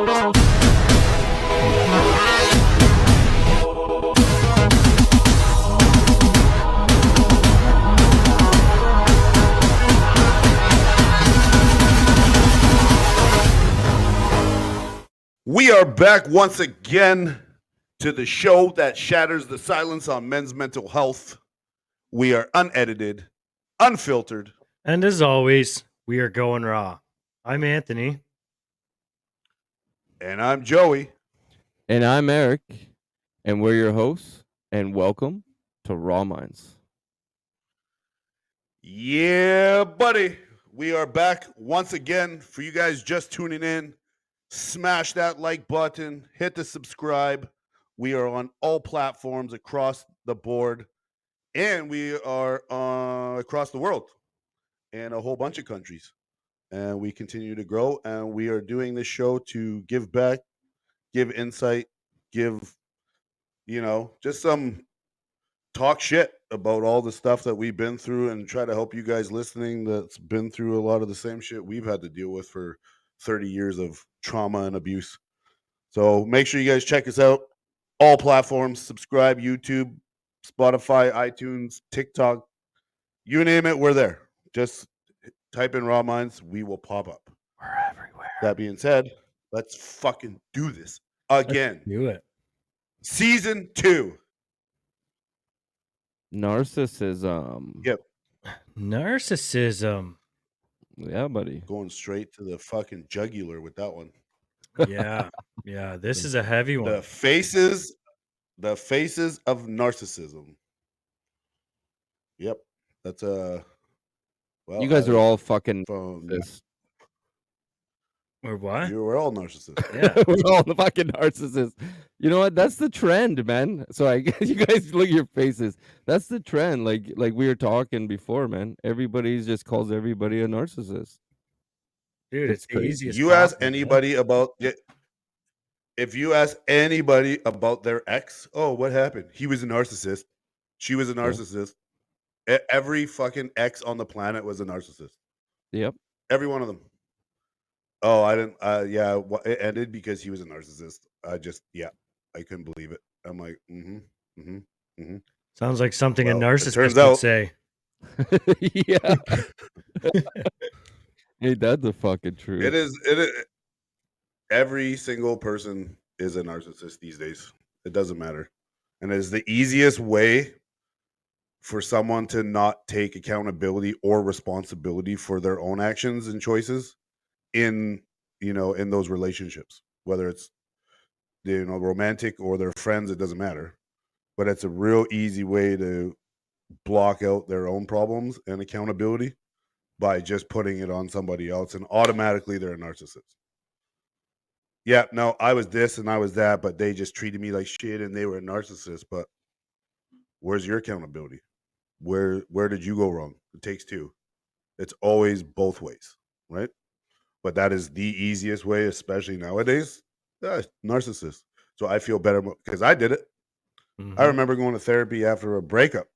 We are back once again to the show that shatters the silence on men's mental health. We are unedited, unfiltered. And as always, we are going raw. I'm Anthony. And I'm Joey. And I'm Eric. And we're your hosts. And welcome to Raw Minds. Yeah, buddy. We are back once again. For you guys just tuning in, smash that like button, hit the subscribe. We are on all platforms across the board, and we are across the world in a whole bunch of countries. And we continue to grow, and we are doing this show to give back, give insight, give, just some talk shit about all the stuff that we've been through and try to help you guys listening that's been through a lot of the same shit we've had to deal with for 30 years of trauma and abuse. So make sure you guys check us out. All platforms, subscribe, YouTube, Spotify, iTunes, TikTok, you name it, we're there. Just type in Raw Minds, we will pop up. We're everywhere. That being said, let's fucking do this again. Let's do it. Season 2. Narcissism. Yep. Narcissism. Yeah, buddy. Going straight to the fucking jugular with that one. Yeah. Yeah. This is a heavy one. The faces of narcissism. Yep. That's well, you guys are all fucking from, narcissists. Or what? We're all narcissists. Yeah. We're all the fucking narcissists. You know what? That's the trend, man. So I guess you guys look at your faces. That's the trend. Like we were talking before, man. Everybody's just calls everybody a narcissist. Dude, it's the easiest. You ask anybody about it. If you ask anybody about their ex, oh, what happened? He was a narcissist. She was a narcissist. Every fucking ex on the planet was a narcissist. Yep. Every one of them. Oh, I didn't. Yeah, it ended because he was a narcissist. I couldn't believe it. I'm like, Sounds like something a Well, narcissist would say. Yeah. Hey, that's the fucking truth. It is. Every single person is a narcissist these days. It doesn't matter, and it is the easiest way for someone to not take accountability or responsibility for their own actions and choices in those relationships, whether it's romantic or their friends. It doesn't matter, but it's a real easy way to block out their own problems and accountability by just putting it on somebody else, and automatically they're a narcissist. Yeah, no, I was this and I was that, but they just treated me like shit and they were a narcissist. But where's your accountability? Where did you go wrong? It takes two. It's always both ways, right? But that is the easiest way, especially nowadays. Narcissist. So I feel better because I did it. Mhm. I remember going to therapy after a breakup,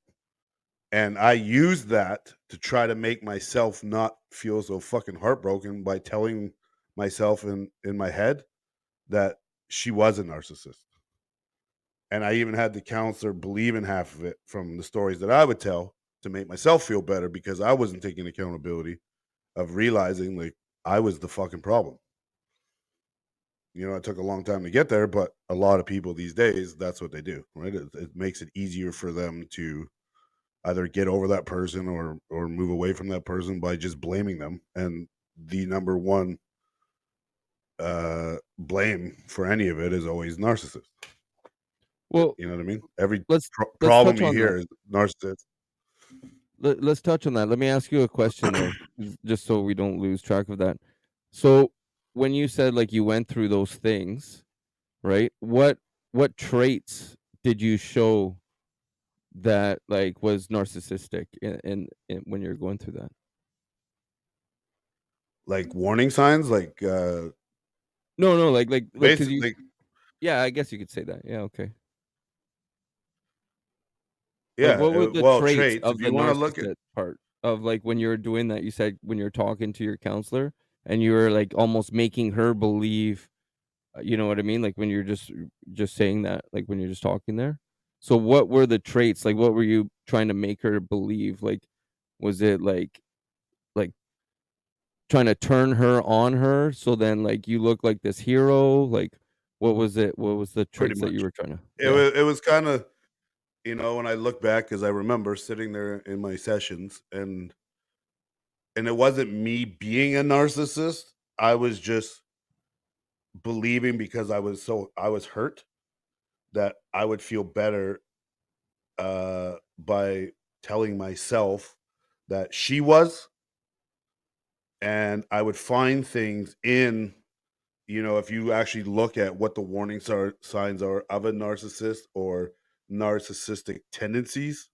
and I used that to try to make myself not feel so fucking heartbroken by telling myself in my head that she was a narcissist. And I even had the counselor believe in half of it from the stories that I would tell to make myself feel better, because I wasn't taking accountability of realizing like I was the fucking problem. It took a long time to get there, but a lot of people these days, that's what they do, right? It makes it easier for them to either get over that person or move away from that person by just blaming them. And the number one blame for any of it is always narcissist. Well, you know what I mean? Every let's problem touch you on hear that. is narcissist. Let's touch on that. Let me ask you a question though, just so we don't lose track of that. So when you said like you went through those things, right? What traits did you show that like was narcissistic in when you're going through that? Like warning signs, like No, like 'cause basically, yeah, I guess you could say that. Yeah, okay. yeah. Like what were the traits Traits. of If the you want to look at, narcissist part of like when you were doing that? You said when you're talking to your counselor and you were like almost making her believe You know what I mean? Like when you're just saying that, like when you're just talking there. So what were the traits? Like what were you trying to make her believe? Like was it like trying to turn her on her so then like you look like this hero? Like what was it? What was the pretty traits that you much. were trying to? It Yeah. was kind of, when I look back, because I remember sitting there in my sessions, and it wasn't me being a narcissist. I was just believing, because I was hurt, that I would feel better by telling myself that she was, and I would find things in, if you actually look at what the signs are of a narcissist or narcissistic tendencies,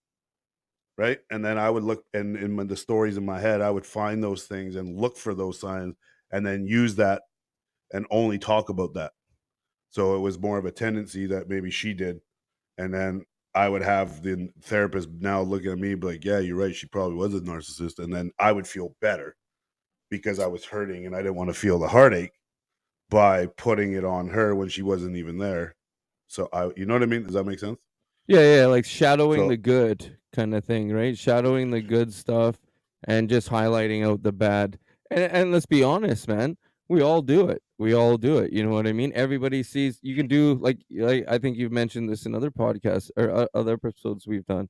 right? And then I would look, and in the stories in my head, I would find those things and look for those signs, and then use that and only talk about that. So it was more of a tendency that maybe she did, and then I would have the therapist now looking at me and be like, "Yeah, you're right. She probably was a narcissist," and then I would feel better because I was hurting and I didn't want to feel the heartache by putting it on her when she wasn't even there. So you know what I mean? Does that make sense? Yeah, like shadowing So the good kind of thing, right? Shadowing the good stuff and just highlighting out the bad. And let's be honest, man, we all do it. We all do it. You know what I mean? Everybody sees you can do like I think you've mentioned this in other podcasts or other episodes we've done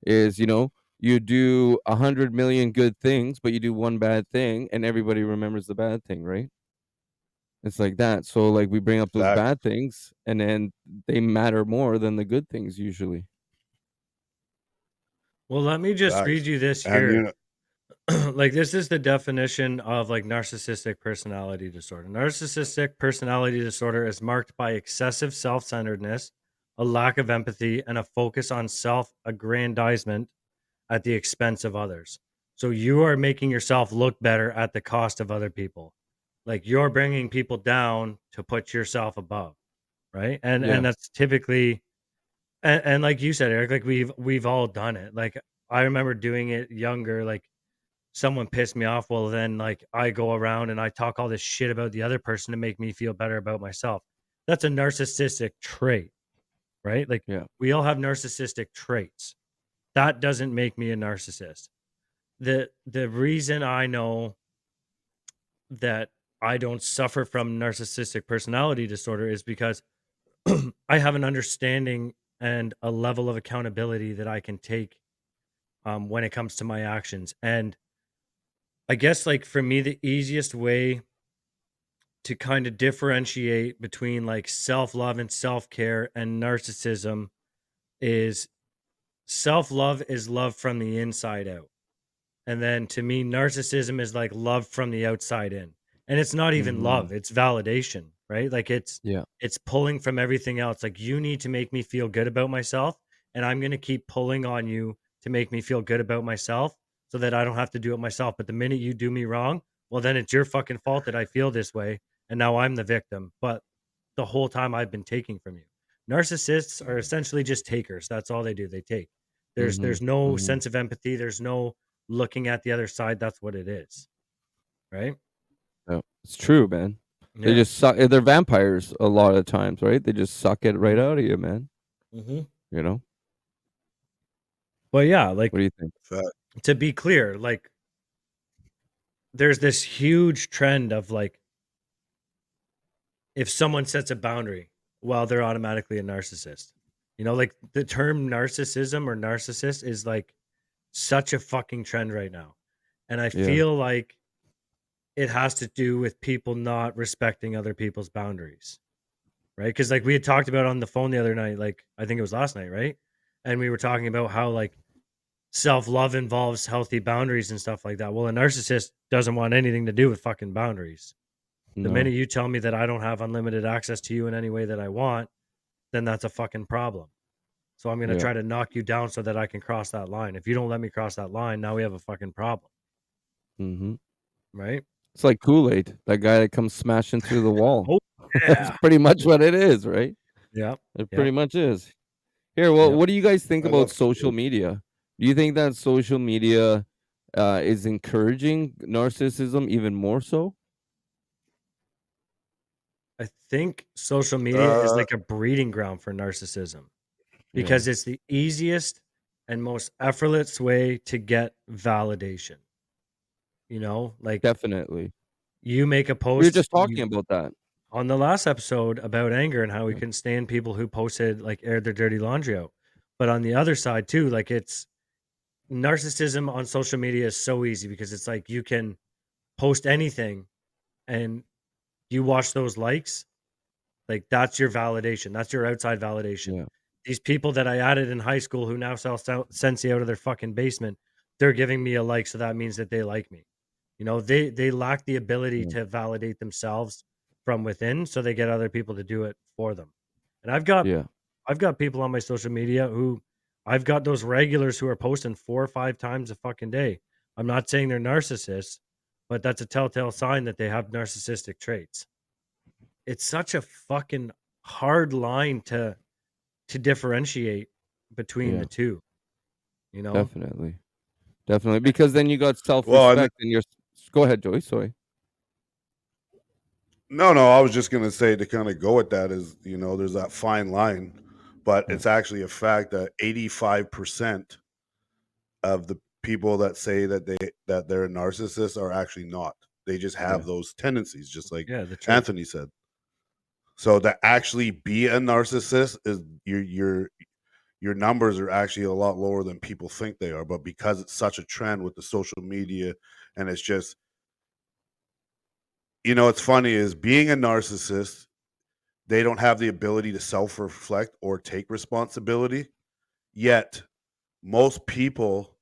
is, you do 100 million good things, but you do one bad thing and everybody remembers the bad thing, right? It's like that. So like we bring up those facts, bad things and then they matter more than the good things usually. Well, let me just read facts, you this and here. Like this is the definition of like narcissistic personality disorder. Narcissistic personality disorder is marked by excessive self-centeredness, a lack of empathy, and a focus on self-aggrandizement at the expense of others. So you are making yourself look better at the cost of other people. Like you're bringing people down to put yourself above, right? And Yeah. that's typically and like you said, Eric, like we've all done it. Like I remember doing it younger, like someone pissed me off, well then like I go around and I talk all this shit about the other person to make me feel better about myself. That's a narcissistic trait, right? Like Yeah. we all have narcissistic traits. That doesn't make me a narcissist. The reason I know that I don't suffer from narcissistic personality disorder is because I have an understanding and a level of accountability that I can take when it comes to my actions. And I guess like for me, the easiest way to kind of differentiate between like self-love and self-care and narcissism is self-love is love from the inside out. And then to me, narcissism is like love from the outside in. And it's not even Mhm. love, it's validation, right? Like Yeah. it's pulling from everything else. Like you need to make me feel good about myself, and I'm going to keep pulling on you to make me feel good about myself so that I don't have to do it myself. But the minute you do me wrong, well then it's your fucking fault that I feel this way, and now I'm the victim. But the whole time I've been taking from you. Narcissists are essentially just takers. That's all they do. They take. There's Mhm. no Mhm. sense of empathy. There's no looking at the other side. That's what it is. Right? Yeah. It's true, man. They Yeah. just suck they're vampires a lot of the times, right? They just suck it right hmm out of you, man. hmm You know? But yeah, What like do you think? fact. to be clear, like there's this huge trend of like if someone sets a boundary, well, they're automatically a narcissist. Like the term narcissism or narcissist is like such a fucking trend right now. And I Yeah. feel like it has to do with people not respecting other people's boundaries, right? Because like we had talked about on the phone the other night, like I think it was last night, right? And we were talking about how like self love involves healthy boundaries and stuff like that. Well, a narcissist doesn't want anything to do with fucking boundaries. The No. minute you tell me that I don't have unlimited access to you in any way that I want, then that's a fucking problem. So I'm going to Yeah. try to knock you down so that I can cross that line. If you don't let me cross that line, now we have a fucking problem, Mhm. right? It's like Kool-Aid, that guy that comes smashing through the wall. Oh, That's yeah. pretty much what it is, right? Yep. It pretty Yep. much is. Here, well, Yep. what do you guys think I about love social Kool-Aid. media? Do you think that social media is encouraging narcissism even more so? I think social media is Uh, like a breeding ground for narcissism Yeah, because it's the easiest and most effortless way to get validation. Like definitely. you make a We were post just talking about that. on the last episode about anger and how we Yeah, couldn't stand people who posted like aired their dirty laundry out. But on the other side too, like it's narcissism on social media is so easy because it's like you can post anything and you watch those likes, like that's your validation. That's your outside validation. yeah, These people that I added in high school who now sell Sensi out of their fucking basement, they're giving me a like, so that means that they like me. They lack the ability yeah, to validate themselves from within, so they get other people to do it for them. And I've got people on my social media who I've got those regulars who are posting 4 or 5 times a fucking day. I'm not saying they're narcissists, but that's a telltale sign that they have narcissistic traits. It's such a fucking hard line to differentiate between yeah, the two, you know? definitely. Definitely. Because then you got well, and self-respect and you're go ahead, Joey. Sorry. no, I was just gonna say to kind of go with that is, there's that fine line, but Yeah, it's actually a fact that 85% of the people that say that they're a narcissist are actually not. They just yeah, have those tendencies, just like Yeah, the traits. Anthony said. So to actually be a narcissist is your numbers are actually a lot lower than people think they are. But because it's such a trend with the social media, and it's just, what's funny is being a narcissist, they don't have the ability to self-reflect or take responsibility. Yet most people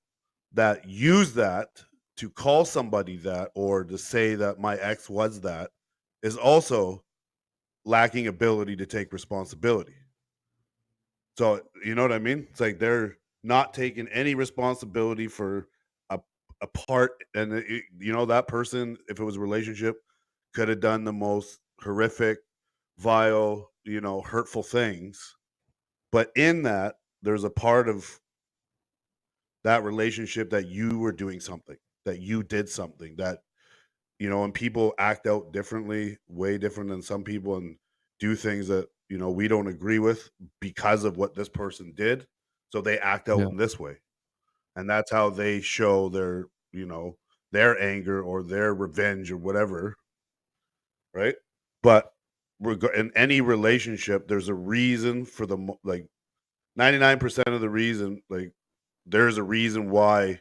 that use that to call somebody that or to say that my ex was that is also lacking ability to take responsibility. So, you know what I mean? It's like they're not taking any responsibility for a, a part. And, that person, if it was a relationship, could have done the most horrific, vile, hurtful things. But in that, there's a part of that relationship that you were doing something, that you did something, that, and people act out differently, way different than some people, and do things that, we don't agree with because of what this person did. So they act out yeah, in this way. And that's how they show their anger or their revenge or whatever. Right. But in any relationship, there's a reason for like 99% of the reason, like there's a reason why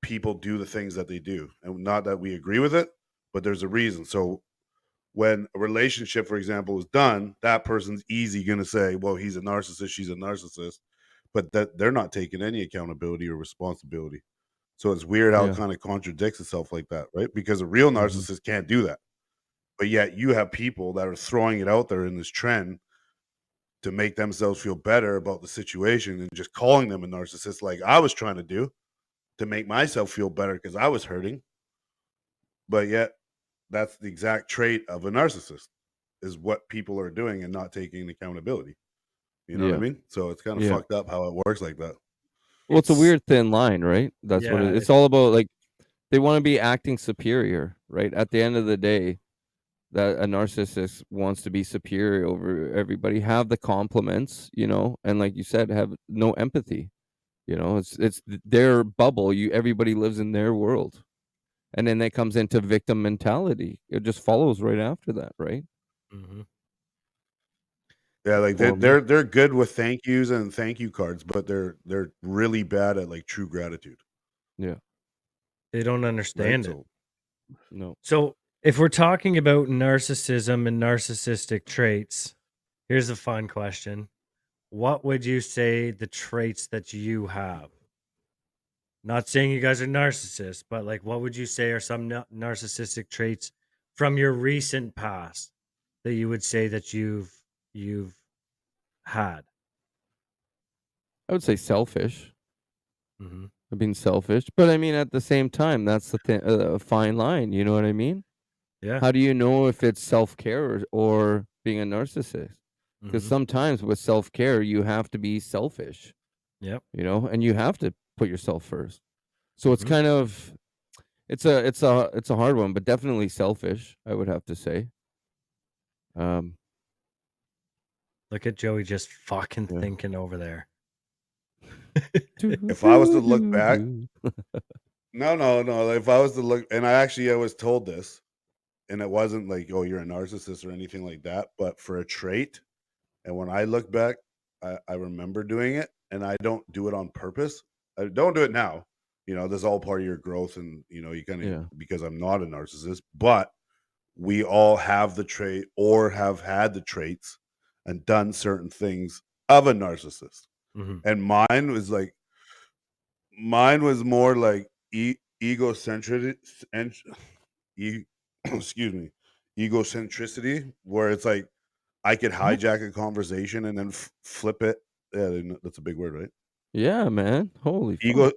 people do the things that they do. And not that we agree with it, but there's a reason. So when a relationship, for example, is done, that person's easy going to say, well, he's a narcissist, she's a narcissist, but that they're not taking any accountability or responsibility. So it's weird how it yeah, kind of contradicts itself like that, right? Because a real mhm, narcissist can't do that. But yet you have people that are throwing it out there in this trend to make themselves feel better about the situation and just calling them a narcissist, like I was trying to do to make myself feel better because I was hurting. But yet that's the exact trait of a narcissist, is what people are doing and not taking accountability. You know what I yeah, mean? So it's kind of yeah. fucked up how it works like that. Well, it's a It's weird thin line, right? That's what yeah, it's all about. Like they want to be acting superior, right? At the end of the day, that a narcissist wants to be superior over everybody, have the compliments, and like you said, have no empathy. Their bubble. Everybody lives in their world, and then that comes into victim mentality. It just follows right after that, right? mhm. Yeah, like For me, they're good with thank yous and thank you cards, but they're really bad at like true gratitude, yeah, They don't right? understand it. So no. So, if we're talking about narcissism and narcissistic traits, here's a fun question. What would you say the traits that you have? Not saying you guys are narcissists, but like what would you say are some narcissistic traits from your recent past that you would say that you've had? I would say selfish. Mhm. Being selfish, but I mean, at the same time, that's the fine line. You know what I mean? Yeah. How do you know if it's self care or being a narcissist? Because Mhm. sometimes with self care, you have to be selfish, Yep. and you have to put yourself first. So it's Mhm. kind of it's a hard one, but definitely selfish. I would have to say. Look at Joey just fucking Yeah. thinking over there. If I was to look back, no. If I was to look, and I was told this, and it wasn't like, oh, you're a narcissist or anything like that, but for a trait. And when I look back, I remember doing it, and I don't do it on purpose. I don't do it now. This is all part of your growth, and you kind of Yeah. because I'm not a narcissist, but we all have the trait or have had the traits and done certain things of a narcissist. Mhm. And mine was more like egocentric and excuse me, egocentricity, where it's like I could What? hijack a conversation and then flip it. Yeah, that's a big word, right? Yeah, man. Holy Ego, fuck.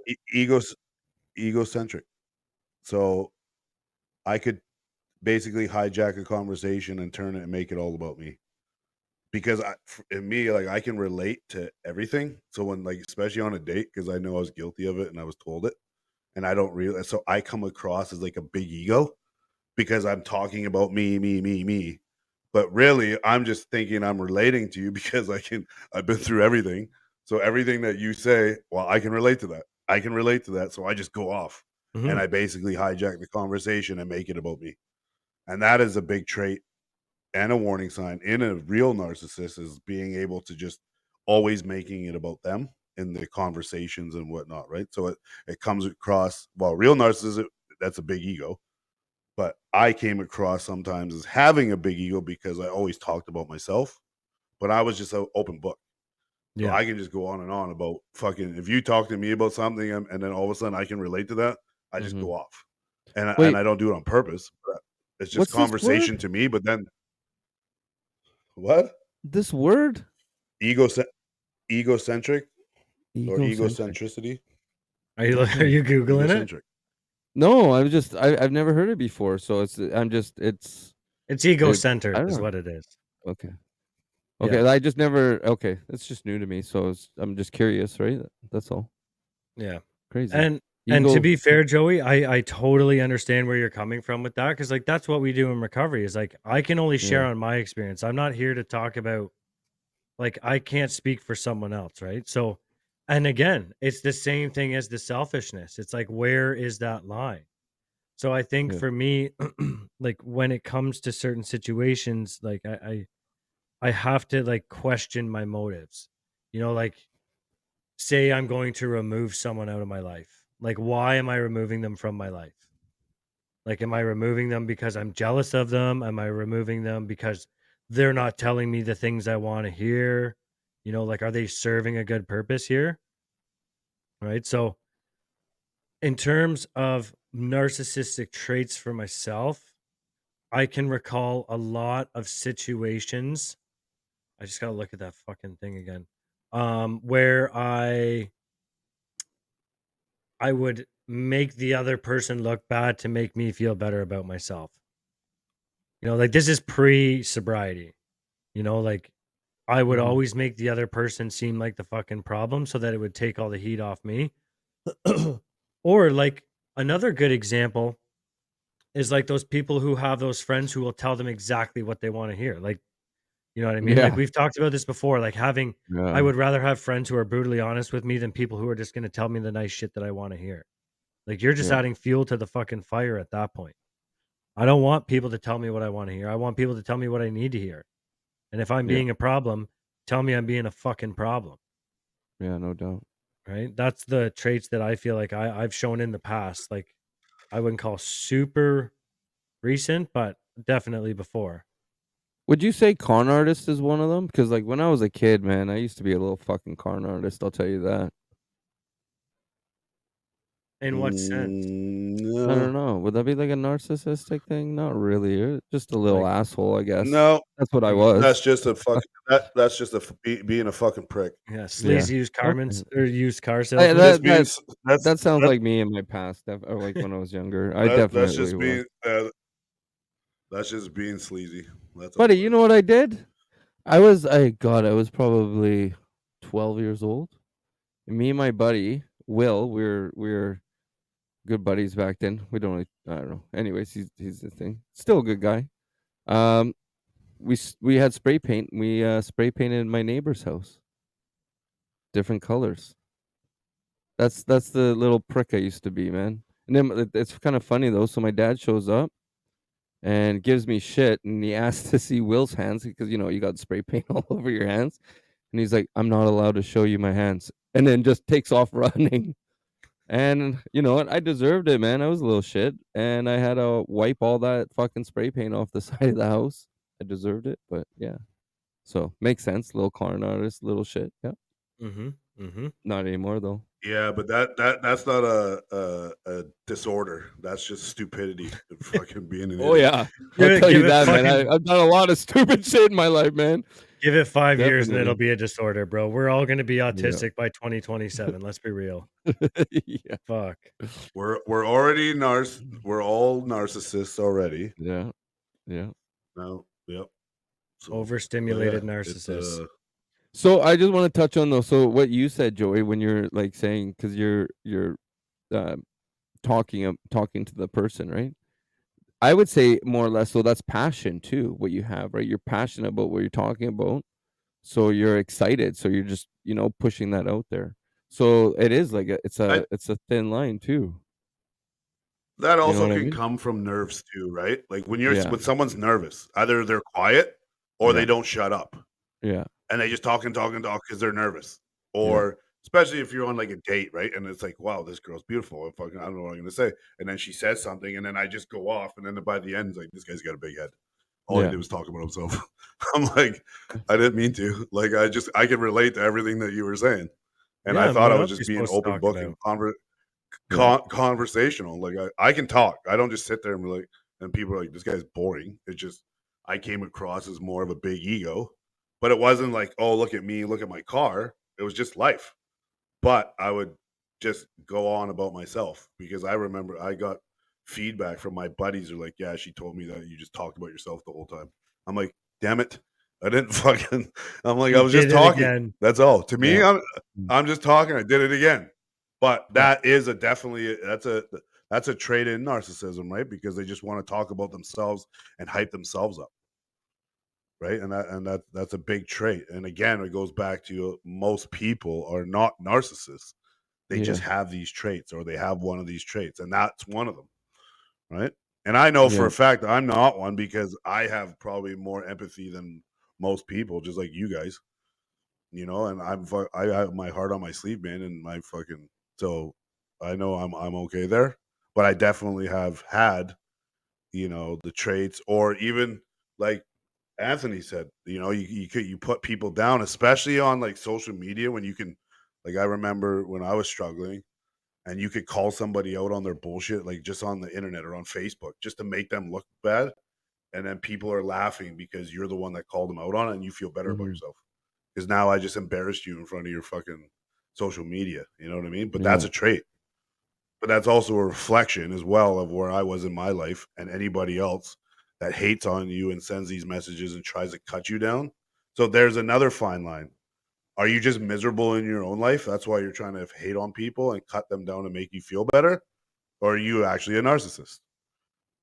egocentric. So I could basically hijack a conversation and turn it and make it all about me. Because in me, like I can relate to everything. So when like, especially on a date, because I know I was guilty of it and I was told it, and I don't realize. So I come across as like a big ego because I'm talking about me. But really, I'm just thinking I'm relating to you because I've been through everything. So everything that you say, well, I can relate to that. I can relate to that. So I just go off and Mhm. I basically hijack the conversation and make it about me. And that is a big trait and a warning sign in a real narcissist, is being able to just always making it about them in the conversations and whatnot, right? So it comes across, well, real narcissism, that's a big ego. But I came across sometimes as having a big ego because I always talked about myself, but I was just an open book. So Yeah. I can just go on and on about fucking, if you talk to me about something and then all of a sudden I can relate to that, I just Mhm. go off. And Wait, I don't do it on purpose. But it's just what's this conversation word? to me. But then what? This word? Ego egocentric or Egocentric. egocentricity? Are you Okay. googling it? Egocentric. No, I've never heard it before, so it's It's it ego-centered I don't is know. what it is. Okay. Yeah. Okay, I just never okay, it's just new to me, so I'm just curious, right? That's all. Yeah. Crazy. And to Ego be fair, Joey, I totally understand where you're coming from with that, because like that's what we do in recovery is like I can only share Yeah. on my experience. I'm not here to talk about, like, I can't speak for someone else, right? So, and again, it's the same thing as the selfishness. It's like, where is that line? So I think Yeah. for me, like when it comes to certain situations, like I have to like question my motives. Like say I'm going to remove someone out of my life. Like, why am I removing them from my life? Like, am I removing them because I'm jealous of them? Am I removing them because they're not telling me the things I want to hear? Like, are they serving a good purpose here? Right. So, in terms of narcissistic traits for myself, I can recall a lot of situations. I just got to look at that fucking thing again. Where I would make the other person look bad to make me feel better about myself. Like this is pre-sobriety. Like I would Mhm. always make the other person seem like the fucking problem so that it would take all the heat off me. Or like another good example is like those people who have those friends who will tell them exactly what they want to hear. Like, you know what I mean? Like Yeah. we've talked about this before, like I Yeah. would rather have friends who are brutally honest with me than people who are just going to tell me the nice shit that I want to hear. Like you're just Yeah. adding fuel to the fucking fire at that point. I don't want people to tell me what I want to hear. I want people to tell me what I need to hear. And if I'm Yeah. being a problem, tell me I'm being a fucking problem. Yeah, no doubt. Right? That's the traits that I feel like I've shown in the past. Like I wouldn't call super recent, but definitely before. Would you say con artist is one of them? Because like when I was a kid, man, I used to be a little fucking con artist. I'll tell you that. In what sense? I don't No, know. Would that be like a narcissistic thing? Not really. You're just a little Like, asshole, I guess. no. That's what I That's was. just a fucking. That's just being a fucking prick. yeah, Yeah. sleazy Okay. used car I, salesman. Just that being that that's that sounds like me in my past, or like when I was younger. I that's definitely just was. that's just being sleazy. That's Buddy, all you it know is. what I did? I was probably 12 years old. And me and my buddy Will, we were good buddies back then. We don't really, I don't know. Anyways, he's the thing. Still a good guy. Um, we had spray paint. We spray painted my neighbor's house, different colors. That's the little prick I used to be, man. And then it's kind of funny though. So my dad shows up and gives me shit, and he asks to see Will's hands because you got spray paint all over your hands, and he's like, "I'm not allowed to show you my hands," and then just takes off running. And you know what? I deserved it, man. I was a little shit, and I had to wipe all that fucking spray paint off the side of the house. I deserved it, but yeah. So makes sense. Little con artist, little shit. Yeah. Mm-hmm. Mm-hmm. Not anymore though. Yeah, but that's not a disorder. That's just stupidity. Fucking being an Oh idiot. yeah, Give I'll it- tell give you it that, man. fucking- I've done a lot of stupid shit in my life, man. Give it 5 years and it'll Definitely. be a disorder, bro. We're all going to be autistic by 2027. Let's be real. Yeah, Fuck. We're already we're all narcissists already. yeah, yeah. No, yep. So, Overstimulated yeah, it's, narcissists. So I just want to touch on though. So what you said, Joey, when you're like saying, because you're talking to the person, right? I would say more or less. So that's passion too. What you have, right? You're passionate about what you're talking about. So you're excited. So you're just pushing that out there. So it is like it's a thin line too. that You know also what I can mean? come from nerves too, right? Like when Yeah. when someone's nervous, either they're quiet or Yeah. they don't shut up. Yeah. And they just talk because they're nervous. Or especially if you're on like a date, right? And it's like, wow, this girl's beautiful. I don't know what I'm gonna say. And then she says something, and then I just go off, and then by the end, it's like, this guy's got a big head. All he Yeah. did was talk about himself. I'm like, I didn't mean to. Like, I can relate to everything that you were saying. And I Yeah, thought I what was else just you being supposed to open talk book and Yeah. conversational. Like I can talk. I don't just sit there and be like, and people are like, this guy's boring. It's just I came across as more of a big ego, but it wasn't like, oh, look at me, look at my car. It was just life. But I would just go on about myself because I remember I got feedback from my buddies who are like, yeah, she told me that you just talked about yourself the whole time. I'm like, damn it. I didn't fucking I'm like, You I was just did it talking. again. That's all. To me, Yeah. I'm just talking. I did it again. But Yeah. that is that's a trait in narcissism, right? Because they just want to talk about themselves and hype themselves up. Right. And that's a big trait. And again, it goes back to most people are not narcissists. They just Yeah. have these traits or they have one of these traits. And that's one of them. Right. And I know for Yeah. a fact I'm not one because I have probably more empathy than most people, just like you guys. And I have my heart on my sleeve, man, and my fucking so I know I'm okay there. But I definitely have had, the traits or even like Anthony said, you put people down, especially on like social media when you can like I remember when I was struggling and you could call somebody out on their bullshit, like just on the internet or on Facebook, just to make them look bad. And then people are laughing because you're the one that called them out on it and you feel better about Mhm. yourself. Because now I just embarrassed you in front of your fucking social media. You know what I mean? But that's Yeah. a trait. But that's also a reflection as well of where I was in my life and anybody else that hates on you and sends these messages and tries to cut you down. So there's another fine line. Are you just miserable in your own life? That's why you're trying to hate on people and cut them down to make you feel better? Or are you actually a narcissist?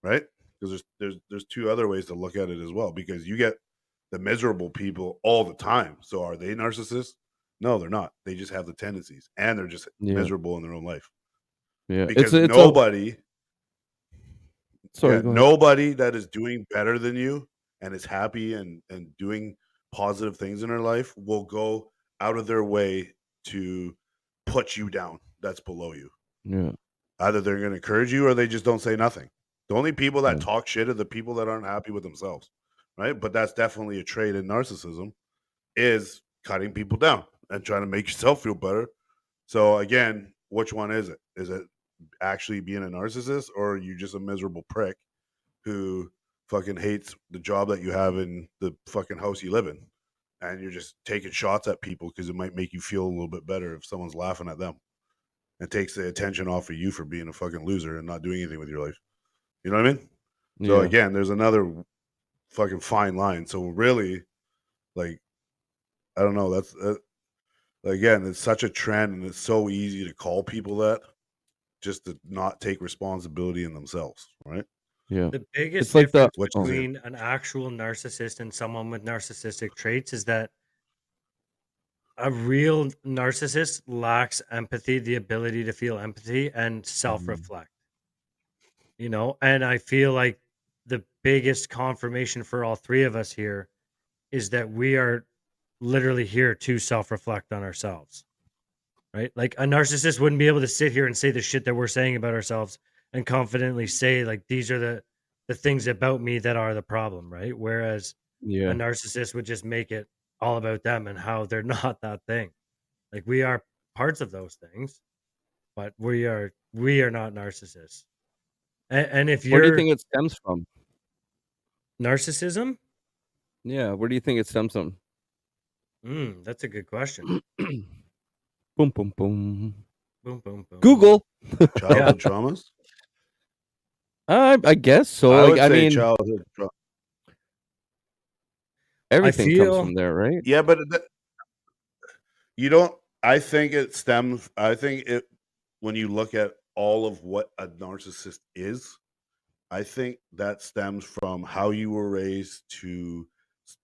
Right? Because there's two other ways to look at it as well. Because you get the miserable people all the time. So are they narcissists? No, they're not. They just have the tendencies and they're just Yeah. miserable in their own life. Yeah. Because It's nobody sorry, go ahead. nobody that is doing better than you and is happy and doing positive things in their life will go out of their way to put you down that's below you. Yeah. Either they're going to encourage you or they just don't say nothing. The only people that Yeah. talk shit are the people that aren't happy with themselves, right? But that's definitely a trait in narcissism is cutting people down and trying to make yourself feel better. So again, which one is it? Is it actually being a narcissist or are you just a miserable prick who fucking hates the job that you have in the fucking house you live in? And you're just taking shots at people because it might make you feel a little bit better if someone's laughing at them. It takes the attention off of you for being a fucking loser and not doing anything with your life. You know what I mean? So Yeah. again, there's another fucking fine line. So really, like, I don't know. That's again, it's such a trend, and it's so easy to call people that just to not take responsibility in themselves, right? Yeah. The biggest It's like the difference What is it? between an actual narcissist and someone with narcissistic traits is that a real narcissist lacks empathy, the ability to feel empathy and self-reflect. You know, and I feel like the biggest confirmation for all three of us here is that we are literally here to self-reflect on ourselves. Right? Like a narcissist wouldn't be able to sit here and say the shit that we're saying about ourselves and confidently say like these are the things about me that are the problem, right? Whereas a yeah. narcissist would just make it all about them and how they're not that thing. Like we are parts of those things, but we are not narcissists. And if Where do you you're think it stems from? narcissism, Yeah, where do you think it stems from? that's a good question. Boom, boom, boom. Boom, boom, boom. Google. Childhood traumas? I guess so. I Like, would I say mean, childhood trauma. everything comes feel from there, right? Yeah, but you don't. I think it stems. I think it when you look at all of what a narcissist is. I think that stems from how you were raised to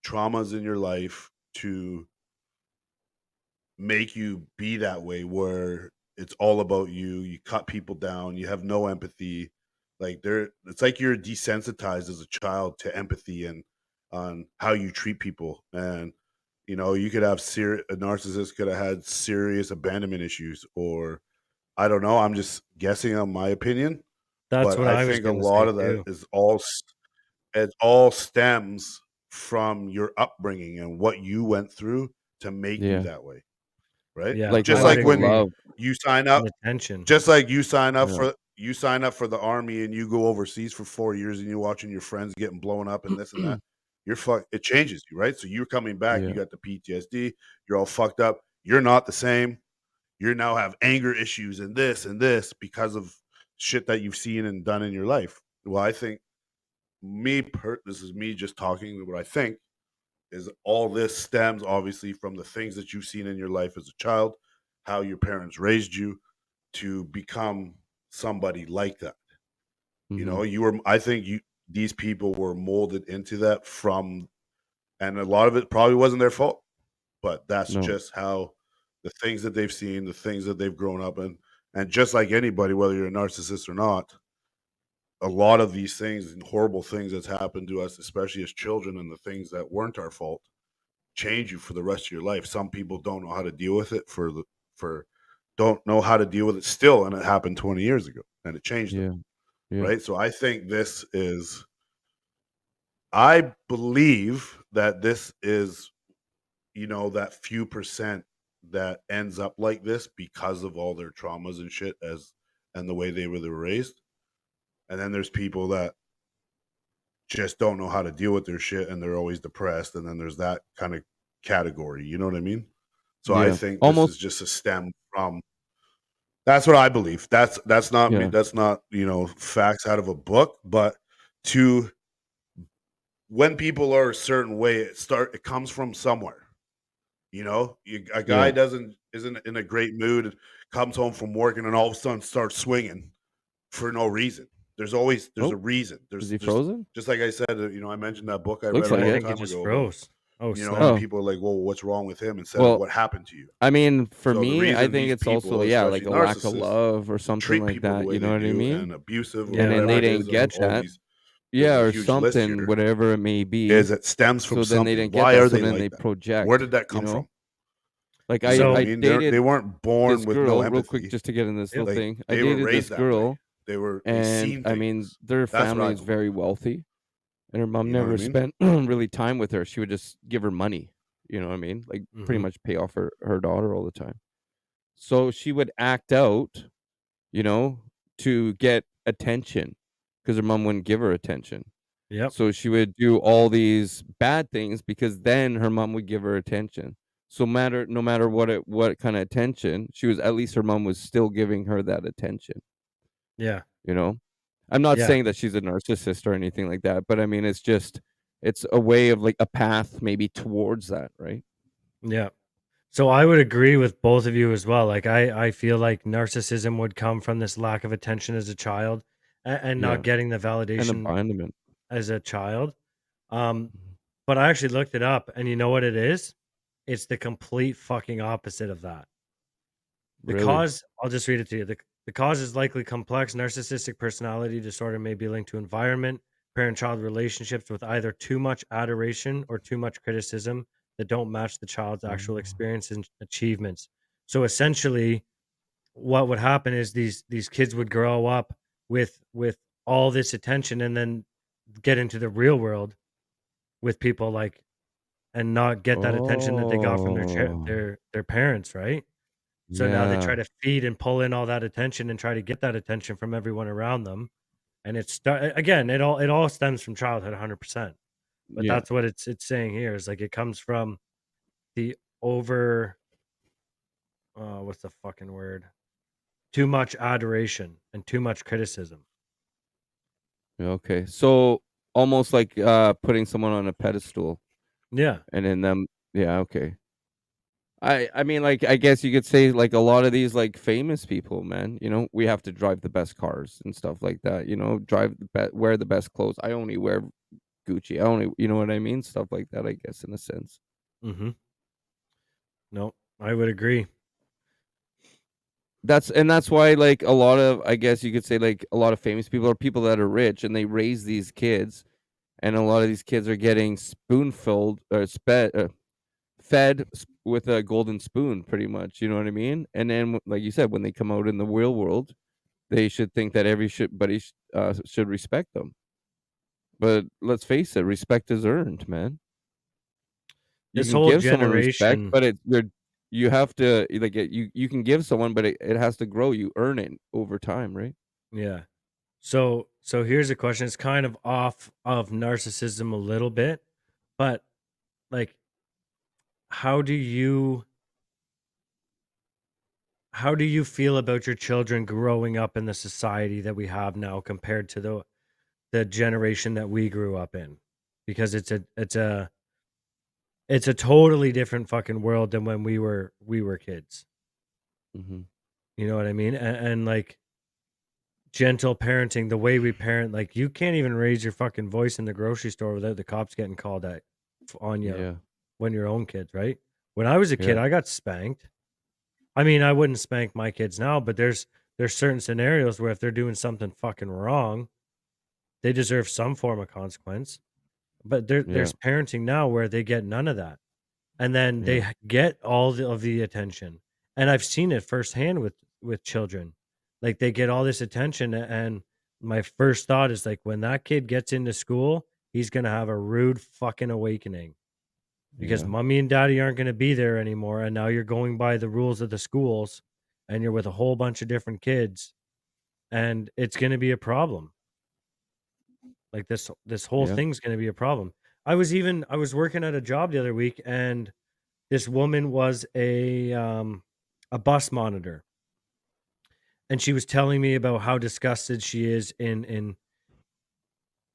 traumas in your life to make you be that way where it's all about you. You cut people down, you have no empathy. Like it's like you're desensitized as a child to empathy and on how you treat people. And you could have a narcissist could have had serious abandonment issues, or I don't know. I'm just guessing on my opinion, that's but what I I was think a gonna lot say of that too. is it all stems from your upbringing and what you went through to make you Yeah. that way, right? Yeah, Like I Just would like lack of when agree. love. you sign up, And attention. just like you sign up Yeah. for the army and you go overseas for 4 years and you're watching your friends getting blown up and this and that. It changes you, right? So you're coming back, Yeah. you got the PTSD, you're all fucked up, you're not the same. You now have anger issues and this because of shit that you've seen and done in your life. Well, I think this is me just talking. What I think is all this stems obviously from the things that you've seen in your life as a child, how your parents raised you to become somebody like that. Mhm. I think these people were molded into that and a lot of it probably wasn't their fault, but that's No. just how the things that they've seen, the things that they've grown up in, and just like anybody, whether you're a narcissist or not, a lot of these things and horrible things that's happened to us, especially as children, and the things that weren't our fault, change you for the rest of your life. Some people don't know how to deal with it for don't know how to deal with it still, and it happened 20 years ago, and it changed them, Yeah. Yeah. right? So I think I believe that this is that few percent that ends up like this because of all their traumas and shit and the way they were raised. And then there's people that just don't know how to deal with their shit and they're always depressed. And then there's that kind of category. You know what I mean? So I Yeah. think this Almost. is just a stem from that's what I believe. That's not me. Yeah. That's not, facts out of a book, but to when people are a certain way, it comes from somewhere. A guy Yeah. isn't in a great mood and comes home from work and then all of a sudden starts swinging for no reason. There's Oh, a reason. is he There's frozen? just like I said, I mentioned that book I Looks read a like I long it. think it time just ago about, froze. Oh and snap. Oh. people are like, well, what's wrong with him instead of Well, what happened to you? I mean, for So the me, I reason think these it's also, people, yeah, like especially a lack of narcissists, love or something treat like people the that. way You know they what I do mean? and abusive or And then Yeah, they whatever it didn't is, and get all that. these there's Yeah, a or huge list something, here, whatever it may be. is it stems from So then they something. didn't get Why that. are So they then they like that? Where did project, that you come from? know? Like You know what I So I mean? They dated weren't born this with no girl real quick empathy. just to get in this little Like thing. I they were dated this raised that way. girl, They and seen I mean, things. their That's what family I is believe. very wealthy, and her mom You know what I never mean? spent really time with her. She would just give her money. You know what I mean? Like pretty much pay off her daughter all the time. So she would act out, you know, to get attention because her mom wouldn't give her attention. Yep. So she would do all these bad things because then her mom would give her attention. So no matter what kind of attention, at least her mom was still giving her that attention, Yeah. you know? I'm not Yeah. saying that she's a narcissist or anything like that, but I mean it's a way of like a path maybe towards that, right? Yeah. So I would agree with both of you as well. Like I feel like narcissism would come from this lack of attention as a child. and Yeah. not getting the And validation abandonment. as a child. Um, Mhm. but I actually looked it up, and you know what it is? It's the complete fucking opposite of that. The Really? cause, I'll just read it to you. The cause is likely complex. Narcissistic personality disorder may be linked to environment, parent child relationships with either too much adoration or too much criticism that don't match the child's actual Oh. experience and achievements. So essentially, what would happen is these kids would grow up with all this attention and then get into the real world with people like and not get that attention that they got from Oh. their parents, right? So now they try Yeah. to feed and pull in all that attention and try to get that attention from everyone around them. And again, it all stems from childhood 100%. But Yeah. that's what it's saying here is like it comes from the over what's the fucking word? Too much adoration and too much criticism. Okay. So almost like putting someone on a pedestal Yeah. and then them. Yeah. Okay. I mean, like, I guess you could say like a lot of these like famous people, man. You know, we have to drive the best cars and stuff like that. You know, wear the best clothes. I only wear Gucci. I only, you know what I mean? Stuff like that. I guess in a sense. Mhm. No, I would agree. That's why like a lot of, I guess you could say like a lot of famous people are people that are rich and they raise these kids, and a lot of these kids are getting spoon filled or with a golden spoon, pretty much. You know what I mean? And then, like you said, when they come out in the real world, they should think that everybody should respect them. But let's face it, respect is earned, man. You This can whole give someone respect, generation, but you have to like you can give someone, but it has to grow. You earn it over time, right? yeah. So here's a question. It's kind of off of narcissism a little bit, but like how do you how do you feel about your children growing up in the society that we have now compared to the generation that we grew up in? Because it's a totally different fucking world than when we were kids. Hmm. You know what I mean? And like gentle parenting, the way we parent, like you can't even raise your fucking voice in the grocery store without the cops getting called on you Yeah, when your own kids, right? When I was a kid, yeah, I got spanked. I mean, I wouldn't spank my kids now, but there's certain scenarios where if they're doing something fucking wrong, they deserve some form of consequence. But yeah, there's parenting now where they get none of that, and then they yeah, get all of the attention. And I've seen it firsthand with children, like they get all this attention, and my first thought is like when that kid gets into school, he's gonna have a rude fucking awakening because yeah, mommy and daddy aren't going to be there anymore, and now you're going by the rules of the schools and you're with a whole bunch of different kids, and it's going to be a problem. Like this whole yeah. thing's going to be a problem. I was working at a job the other week, and this woman was a bus monitor, and she was telling me about how disgusted she is in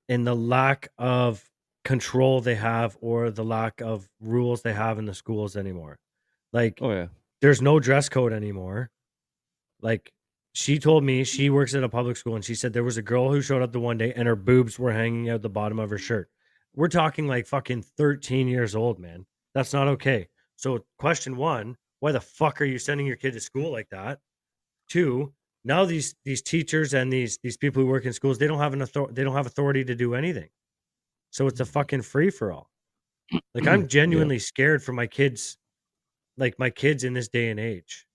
the lack of control they have or the lack of rules they have in the schools anymore. Like Oh yeah, there's no dress code anymore. Like, she told me she works at a public school, and she said there was a girl who showed up the one day and her boobs were hanging out the bottom of her shirt. We're talking like fucking 13 years old, man. That's not okay. So, question one, why the fuck are you sending your kid to school like that? Two, now these teachers and these people who work in schools, they don't have authority to do anything. So it's a fucking free for all. Like I'm yeah. genuinely scared for my kids, like my kids in this day and age.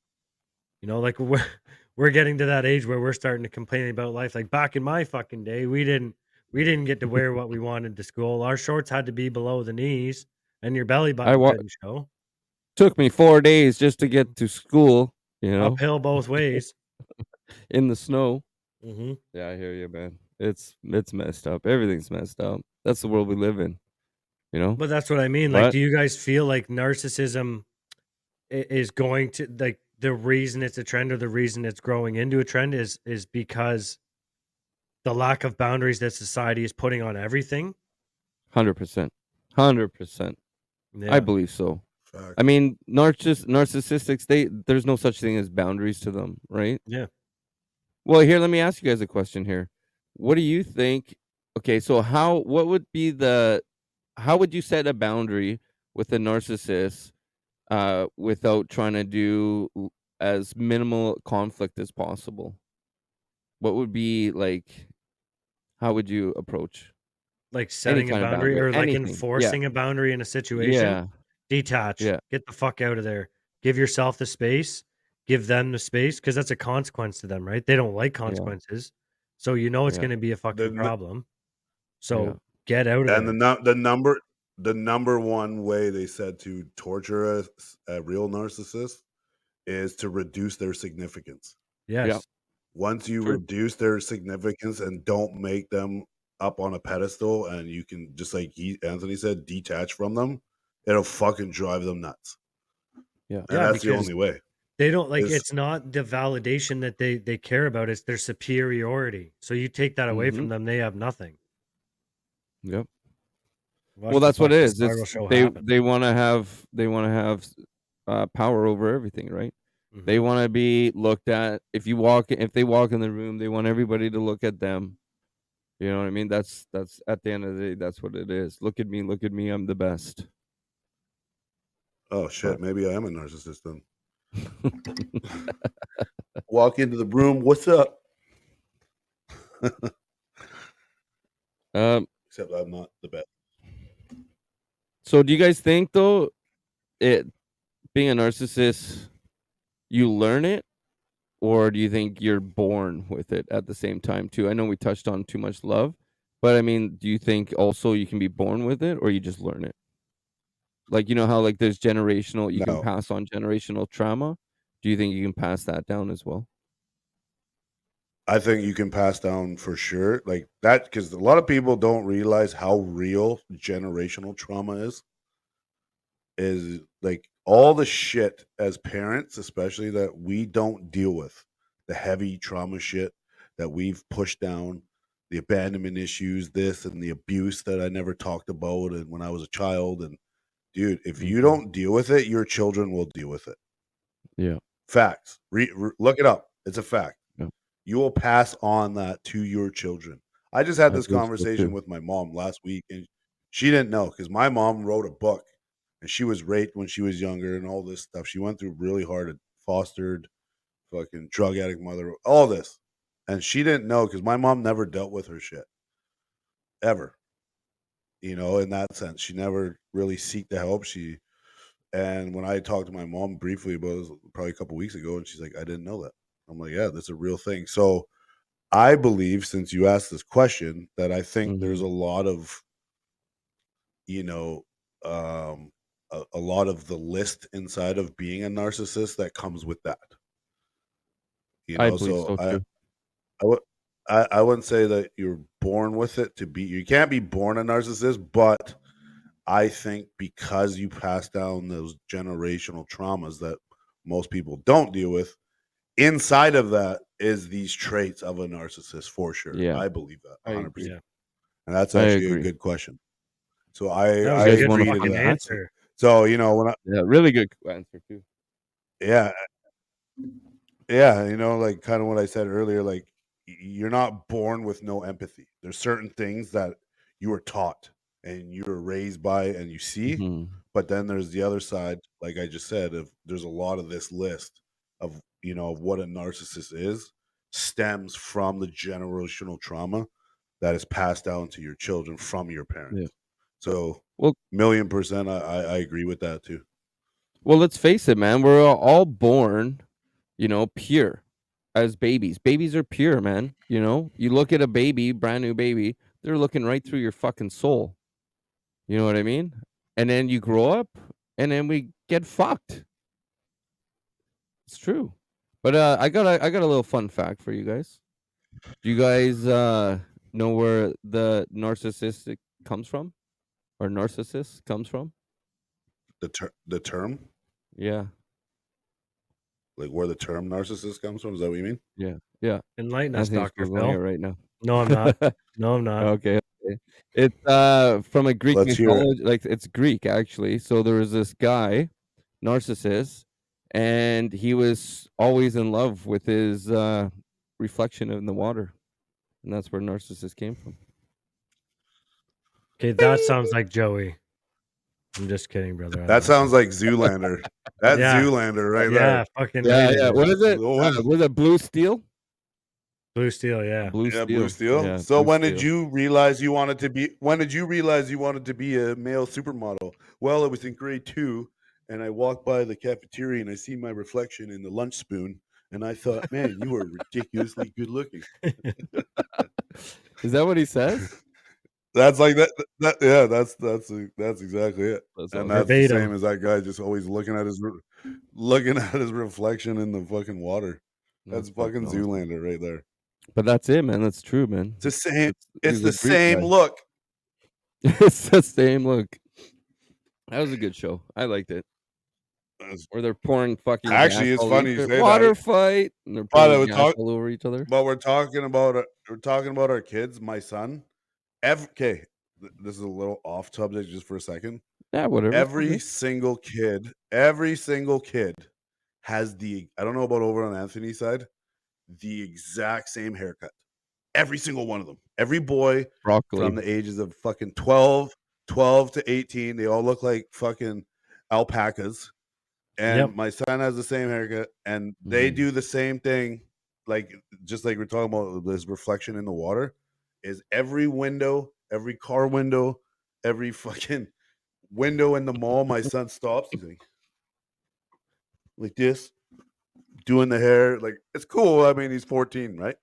You know, like we're getting to that age where we're starting to complain about life. Like back in my fucking day, we didn't get to wear what we wanted to school. Our shorts had to be below the knees, and your belly I button couldn't show. took me 4 days just to get to school. You know, Uphill both ways. in the snow. Hmm. Yeah, I hear you, man. It's messed up. Everything's messed up. That's the world we live in. You know, But that's what I mean. Like, but do you guys feel like narcissism is going to like the reason it's a trend or the reason it's growing into a trend is because the lack of boundaries that society is putting on everything? 100%, 100%. I Yeah. believe so. I Facts. mean, narcissistics, there's no such thing as boundaries to them, right? Yeah. Well, here, let me ask you guys a question here. what do you think? Okay, so how would you set a boundary with a narcissist without trying to do as minimal conflict as possible? What would be like, how would you approach Like any setting a kind of boundary boundary? or like Anything. Yeah. enforcing a boundary in a situation? Yeah. Detach. Yeah. Get the fuck out of there. Give yourself the space. Give them the space because that's a consequence to them, right? They don't like Yeah. consequences. So you know it's Yeah. going to be a fucking The problem. Yeah. So get out of and there. the number one way they said to torture a real narcissist is to reduce their significance. Yeah. Yes. Once you True. reduce their significance and don't make them up on a pedestal, and you can, just like Anthony said, detach from them, it'll fucking drive them nuts. Yeah. And Yeah, that's the because only way. they don't like, Is it's not the validation that they care about, it's their superiority. So you take that away Mm-hmm. from them, they have nothing. Yep. Watch Well, the that's what it fucking is. spiral It's show they happen. they want to have power over everything, right? They Mhm. want to be looked at. If they walk in the room, they want everybody to look at them. You know what I mean? That's at the end of the day, that's what it is. Look at me, I'm the best. oh shit, But maybe I am a narcissist then. Walk into the room, what's up? Except I'm not the best. So do you guys think though, being a narcissist, you learn it, or do you think you're born with it at the same time too? I know we touched on too much love, but I mean, do you think also you can be born with it, or you just learn it? Like, you know how like there's you can No, pass on generational trauma? Do you think you can pass that down as well? I think you can pass down for sure, like that, because a lot of people don't realize how real generational trauma is like all the shit as parents, especially that we don't deal with, the heavy trauma shit that we've pushed down, the abandonment issues, this and the abuse that I never talked about and when I was a child. And dude, if you Mhm. don't deal with it, your children will deal with it. Yeah. Facts. Look it up. It's a fact. Yeah. You will pass on that to your children. I just had I this believe so conversation too. with my mom last week, and she didn't know because my mom wrote a book and she was raped when she was younger and all this stuff. She went through really hard and fostered, fucking drug addict mother, all this. And she didn't know because my mom never dealt with her shit ever, in that sense. She never really seeked the help. And when I talked to my mom briefly about it, probably a couple weeks ago, and she's like, I didn't know that. I'm like, yeah, that's a real thing. So I believe, since you asked this question, that I think there's Mhm. a lot of, you know, um, a lot of the list inside of being a narcissist that comes with that. I believe So so too. I would, I wouldn't say that you're born with it to be. You can't be born a narcissist, but I think because you pass down those generational traumas that most people don't deal with, inside of that is these traits of a narcissist for sure. Yeah. I believe that I 100%. agree. Yeah. And that's I actually a agree. good question. So That I was You a guys good want to agree to fucking fucking that. answer? answer. So, when Yeah, really good answer too. yeah, yeah, like kind of what I said earlier, like you're not born with no empathy. There's certain things that you were taught and you were raised by and you see, Mhm. but then there's the other side, like I just said, of there's a lot of this list of, of what a narcissist is stems from the generational trauma that is passed down to your children from your Yeah. parents. So, Well, 1,000,000%, I agree with that too. let's face it, man. We're all born, pure as babies. Babies are pure, man. You look at a baby, brand new baby, they're looking right through your fucking soul. You know what I mean? And then you grow up, and then we get fucked. It's true. But I got a little fun fact for you guys. Do you guys know where the narcissistic comes from, or narcissist comes from? The term, Yeah. like where the term narcissist comes from, is that what you mean? Yeah. Yeah. Enlighten us, Anthony's Dr. googling it Phil. right now. No, I'm not. No, I'm not. Okay, okay. It's from a Greek Let's hear it. mythology, like it's Greek actually. So there was this guy, Narcissus, and he was always in love with his reflection in the water. and that's where narcissist came from. Okay, that sounds like Joey. I'm just kidding, brother. That sounds like Zoolander. That's Yeah. Zoolander right Yeah, there. fucking Yeah, right. yeah. It What is. is it? The one- Was it Blue Steel? Blue Steel, yeah. Blue Yeah, Steel. Blue Steel. Yeah, So Blue when did Steel. you realize you wanted to be? When did you realize you wanted to be a male supermodel? Well, it was in grade 2, and I walked by the cafeteria and I see my reflection in the lunch spoon, and I thought, man, you are ridiculously good looking. Is that what he says? That's like that. Yeah, that's exactly it. That's And awesome. that's the Verbatim. same as that guy just always looking at his reflection in the fucking water. That's fucking awesome. Zoolander right there. But that's it, man. That's true, man. It's the same. He's It's a the Greek same guy. look. It's the same look. That was a good show. I liked it. That's- Where they're pouring fucking Actually, gas it's all funny over you each say water that. fight, and they're But I pouring would gas talk, all over each other. but we're talking about our kids. My son. Okay, this is a little off subject just for a second. Yeah, whatever. Every single kid has I don't know about over on Anthony's side, the exact same haircut. Every single one of them. Every boy Broccoli. from the ages of fucking 12 to 18, they all look like fucking alpacas. And Yep. my son has the same haircut, and they do the same thing, like just like we're talking about this reflection in the water. Is every window, every car window, every fucking window in the mall, my son stops. He's like this, doing the hair. Like, it's cool. I mean, he's 14, right?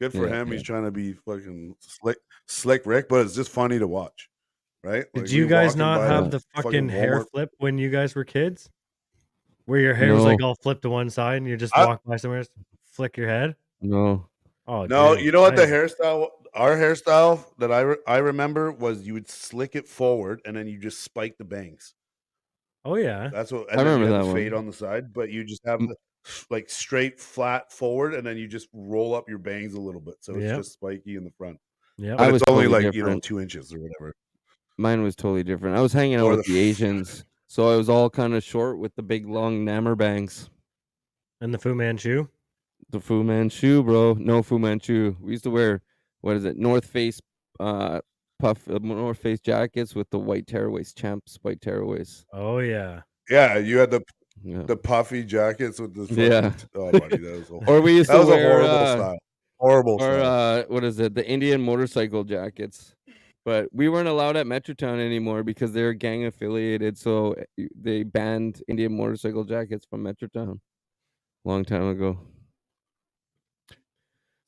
Good for him. He's trying to be fucking slick Rick, but it's just funny to watch, right? Did Like, you we guys walking not by have the the fucking hair Walmart. flip when you guys were kids? Where your hair was like No. all flipped to one side and you just I- walk by somewhere, flick your head? No. Oh, No, dang. you know what the I- hairstyle? Our hairstyle that I remember was you would slick it forward and then you just spike the bangs. Oh, yeah. That's what. I And then you remember have that the fade one. on the side, but you just have the like straight flat forward, and then you just roll up your bangs a little bit, so it's Yep. just spiky in the front. Yep. But I it's was only totally like different. 2 inches or whatever. Mine was totally different. I was hanging out Or with the Asians, so I was all kind of short with the big long Nammer bangs. And the Fu Manchu? The Fu Manchu, bro. No Fu Manchu. We used to wear, what is it, North Face North Face jackets with the white tearaways, Champs white tearaways. Oh, yeah. Yeah, you had the Yeah. puffy jackets with the fucking Yeah. oh, buddy, that was Or we used that to was wear a horrible style. Horrible style. or what is it? The Indian motorcycle jackets. But we weren't allowed at Metrotown anymore because they're gang affiliated, so they banned Indian motorcycle jackets from Metrotown long time ago.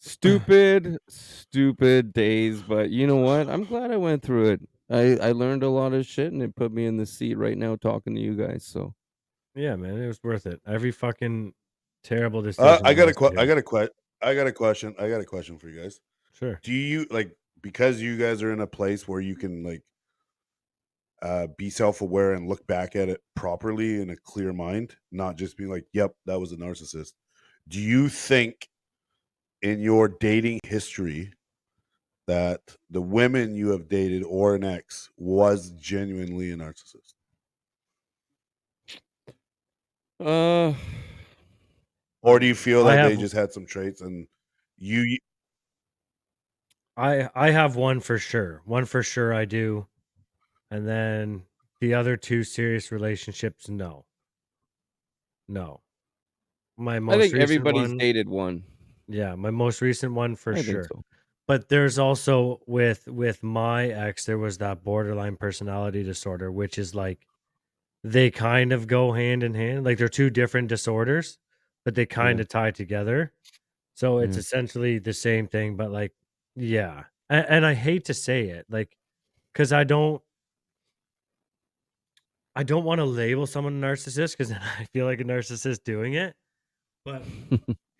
Stupid days, but you know what? I'm glad I went through it. I learned a lot of shit, and it put me in the seat right now talking to you guys. So Yeah, man. It was worth it. Every fucking terrible decision. I got has to do. I got a question for you guys. Sure. Do you because you guys are in a place where you can be self-aware and look back at it properly in a clear mind, not just being like, yep, that was a narcissist. Do you think in your dating history that the women you have dated or an ex was genuinely a narcissist? Or do you feel that they just had some traits and you I have one for sure. One for sure I do. And then the other two serious relationships, no. My most I think recent everybody's one, dated one. yeah, my most recent one for I sure. think so. But there's also with my ex, there was that borderline personality disorder, which is like they kind of go hand in hand. Like they're two different disorders, but they kind of tie together. So it's Yeah. essentially the same thing, but like, yeah. And I hate to say it, like, because I don't want to label someone a narcissist because then I feel like a narcissist doing it. But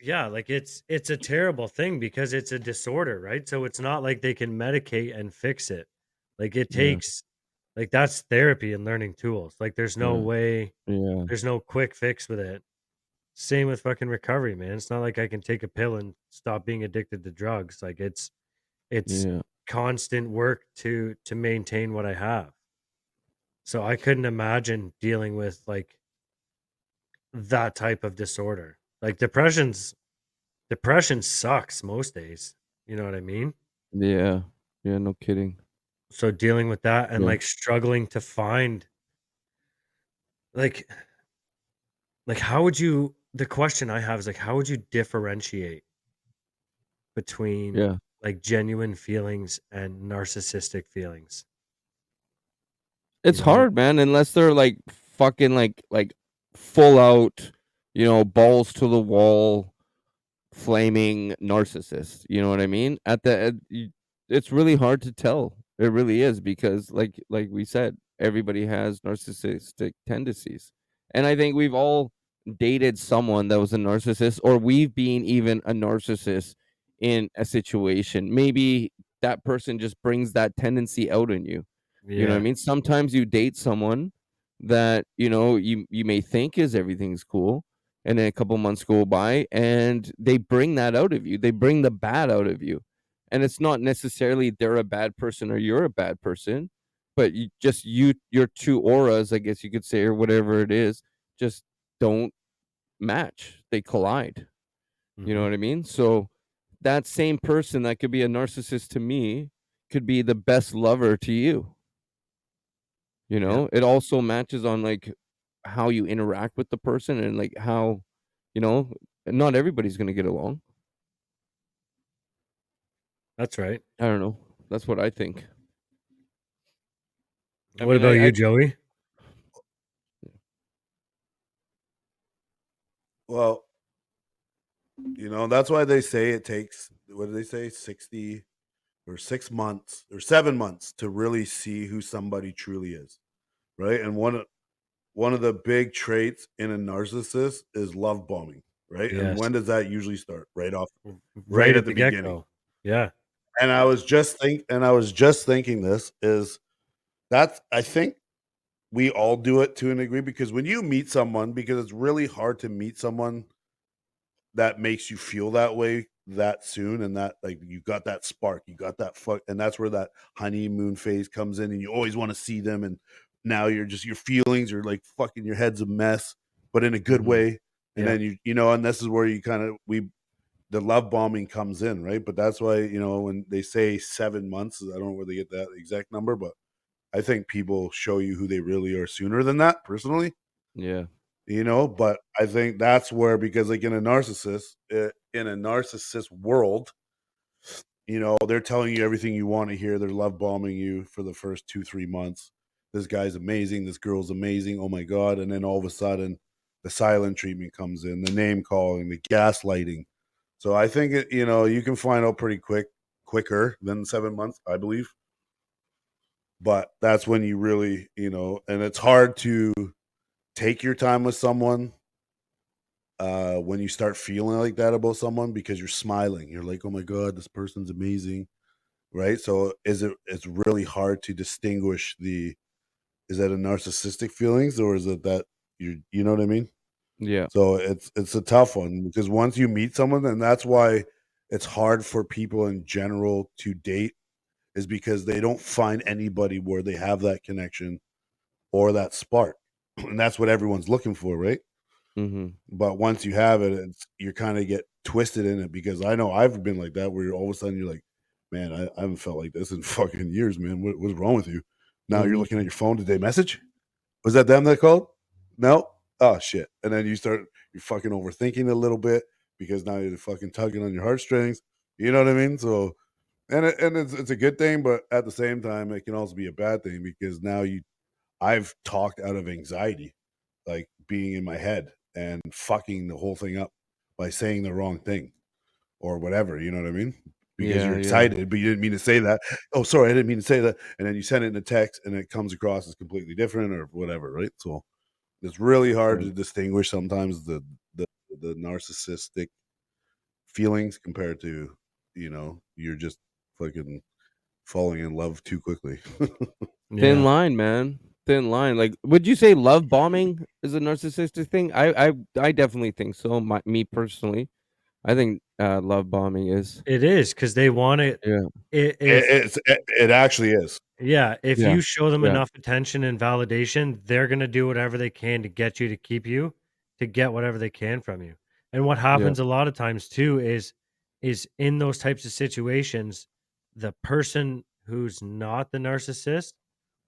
yeah, like it's a terrible thing because it's a disorder, right? So it's not like they can medicate and fix it. Like it Yeah. takes like that's therapy and learning tools. Like there's no Yeah. way, Yeah. there's no quick fix with it. Same with fucking recovery, man. It's not like I can take a pill and stop being addicted to drugs. Like it's Yeah. constant work to maintain what I have. So I couldn't imagine dealing with like that type of disorder. Like depression sucks most days. You know what I mean? Yeah. Yeah, no kidding. So dealing with that and Yeah. like struggling to find like how would you the question I have is like how would you differentiate between Yeah. like genuine feelings and narcissistic feelings? You It's know? hard, man, unless they're like fucking like full out, balls to the wall flaming narcissist. You know what I mean? At the it's really hard to tell. It really is because like we said, everybody has narcissistic tendencies. And I think we've all dated someone that was a narcissist, or we've been even a narcissist in a situation. Maybe that person just brings that tendency out in you. You know what I Yeah. mean? Sometimes you date someone that, you may think is everything's cool, and then a couple months go by and they bring that out of you. They bring the bad out of you. And it's not necessarily they're a bad person or you're a bad person, but your two auras, I guess you could say, or whatever it is, just don't match. They collide. You know Mhm. what I mean? So that same person that could be a narcissist to me could be the best lover to you. Yeah. It also matches on like how you interact with the person, and like how, you know, not everybody's gonna get along. That's right. I don't know. That's what I think. I What mean, about I you, Joey? Well, that's why they say it takes, what do they say, 60 or 6 months or 7 months to really see who somebody truly is, right? And one of the big traits in a narcissist is love bombing, right? And Yes. when does that usually start? Right Right at at the the beginning. get-go. Yeah. And I was just thinking this is that's I think we all do it to a degree, because when you meet someone, because it's really hard to meet someone that makes you feel that way that soon, and that, like, you got that spark, you got that fuck, and that's where that honeymoon phase comes in, and you always want to see them, and now your feelings are like fucking, your head's a mess, but in a good Mhm. way. And Yeah. then and this is where you kind of we the love bombing comes in, right? But that's why, when they say 7 months, I don't know where they get that exact number, but I think people show you who they really are sooner than that, personally. Yeah. But I think that's where, because like in a narcissist world, they're telling you everything you want to hear. They're love bombing you for the first 2-3 months. This guy's amazing, this girl's amazing, oh my god. And then all of a sudden the silent treatment comes in, the name calling, the gaslighting. So I think you can find out pretty quicker than 7 months, I believe. But that's when you really, and it's hard to take your time with someone when you start feeling like that about someone, because you're smiling. You're like, oh my God, this person's amazing. Right. So it's really hard to distinguish is that a narcissistic feelings, or is it that you know what I mean? Yeah. So it's a tough one, because once you meet someone, and that's why it's hard for people in general to date, is because they don't find anybody where they have that connection or that spark. And that's what everyone's looking for, right? Mhm. But once you have it, you kind of get twisted in it, because I know I've been like that, where all of a sudden you're like, man, I haven't felt like this in fucking years, man. What's wrong with you? Now you're looking at Mhm. your phone. Did they message? Was that them that called? No. Oh shit. And then you're fucking overthinking a little bit, because now you're fucking tugging on your heartstrings. You know what I mean? So, and it's a good thing, but at the same time, it can also be a bad thing, because now I've talked out of anxiety, like being in my head and fucking the whole thing up by saying the wrong thing or whatever. You know what I mean? Because you're Yeah, yeah. excited, but you didn't mean to say that. Oh, sorry, I didn't mean to say that. And then you send it in a text, and it comes across as completely different or whatever, right? So it's really hard Right. to distinguish sometimes the the narcissistic feelings compared to, you're just fucking falling in love too quickly. Thin Yeah. line, man. Thin line. Like, would you say love bombing is a narcissistic thing? I definitely think so. Me personally, I think love bombing is. It is because they want it Yeah. if It actually is. yeah, if Yeah. you show them Yeah. enough attention and validation, they're gonna do whatever they can to get you to keep you, to get whatever they can from you. And what Yeah. happens a lot of times too is is in those types of situations, the person who's not the narcissist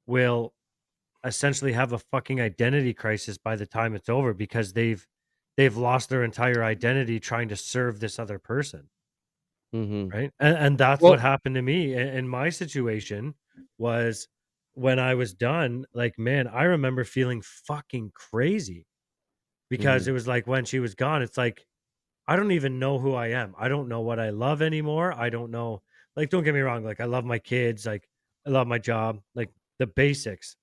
will essentially have a fucking identity crisis by the time it's over, because they've lost their entire identity trying to serve this other person, Mm-hmm. right? And that's what Well, happened to me in my situation. Was when I was done, like, man, I remember feeling fucking crazy, because mm-hmm. it was like when she was gone, it's like I don't even know who I am. I don't know what I love anymore. I don't know. Like, don't get me wrong. Like, I love my kids. Like, I love my job. Like the basics.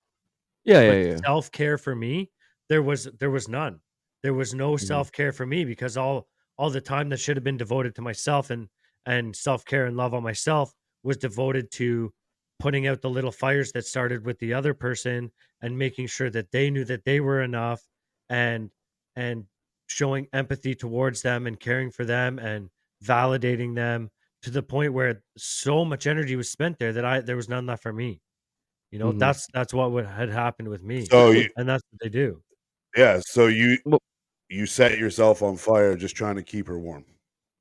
Yeah, But yeah, yeah. self-care for me, there was none. There was no Mm-hmm. self-care for me, because all the time that should have been devoted to myself and self-care and love on myself was devoted to putting out the little fires that started with the other person, and making sure that they knew that they were enough, and and showing empathy towards them and caring for them and validating them, to the point where so much energy was spent there that there was none left for me. Mm-hmm. That's what would had happened with me, So you, and that's what they do. yeah, so you Well, you set yourself on fire just trying to keep her warm,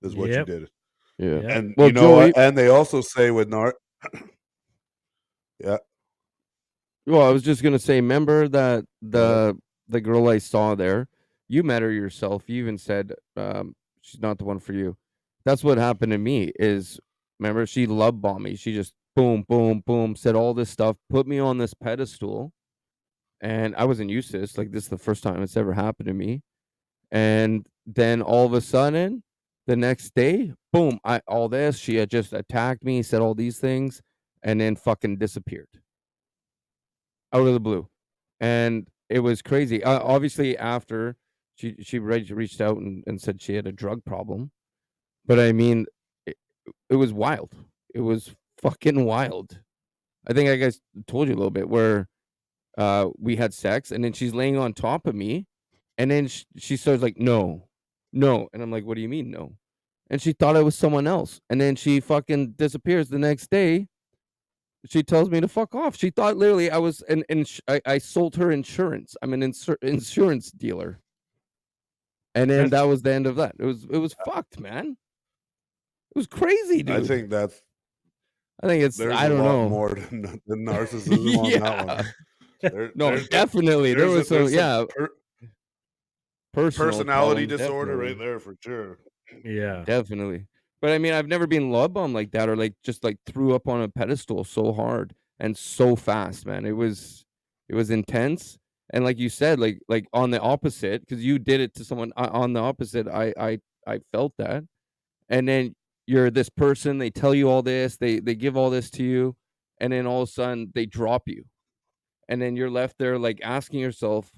is what you Yep, did. yeah. yep. And Well, you know what? Joey. And they also say with yeah, Well, I was just gonna say, remember that go ahead. the girl I saw there, you met her yourself. You even said she's not the one for you. That's what happened to me. Is remember she love bombed me. She just boom, boom, boom, said all this stuff, put me on this pedestal, and I wasn't used to this. Like this is the first time it's ever happened to me. And then all of a sudden, the next day, boom, I all this. She had just attacked me, said all these things, and then fucking disappeared out of the blue. And it was crazy. Obviously, after reached out and said she had a drug problem, but I mean, it, it was wild. It was fucking wild. I think I guys told you a little bit where we had sex, and then she's laying on top of me, and then she starts like, no, no, and I'm like, what do you mean no? And she thought I was someone else, and then she fucking disappears the next day. She tells me to fuck off. She thought literally I was I sold her insurance. I'm an insurance dealer. And then That's that was the end of that. It was fucked, man. It was crazy, I dude. think that's I think it's there's I a don't lot know. more than narcissism on that one. Yeah. There, No, there, there definitely. There was some there's some yeah, personal personality problem, disorder right definitely. there for sure. yeah. Definitely. But I mean, I've never been love bombed like that or like just like threw up on a pedestal so hard and so fast, man. It was intense. And like you said, like on the opposite, because you did it to someone on the opposite, I felt that. And then you're this person, they tell you all this, they give all this to you, and then all of a sudden they drop you. And then you're left there like asking yourself,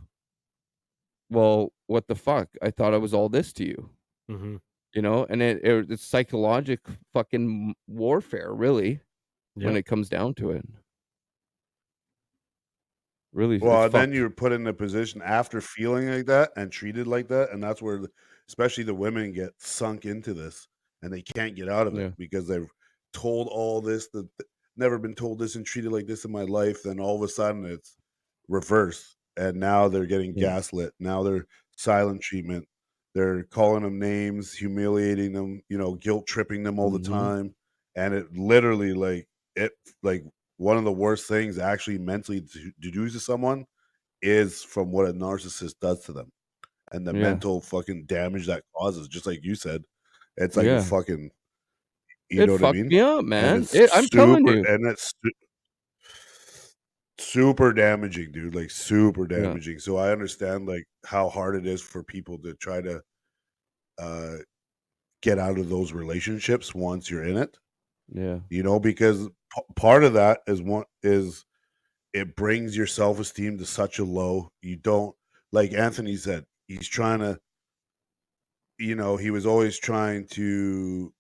well, what the fuck? I thought I was all this to you. Mhm. And it's psychologic fucking warfare, really, when Yep. it comes down to it. Really, it's Well, and then fucked. you're put in a position after feeling like that and treated like that, and that's where especially the women get sunk into this, and they can't get out of it Yeah, because they've told all this that never been told this and treated like this in my life. Then all of a sudden it's reverse, and now they're getting yeah, gaslit. Now they're silent treatment. They're calling them names, humiliating them, guilt tripping them all the mhm, time, and it literally like one of the worst things actually mentally to do to someone is from what a narcissist does to them and the yeah, mental fucking damage that causes. Just like you said, it's like a yeah. fucking, you It know what I fucked mean? me up, And man. it's I'm telling you. super damaging, dude. Like super Yeah, damaging. So I understand like how hard it is for people to try to uh get out of those relationships once you're in it. yeah, Because part of that is one is it brings your self-esteem to such a low. You don't, like Anthony said, he's trying to, he was always trying to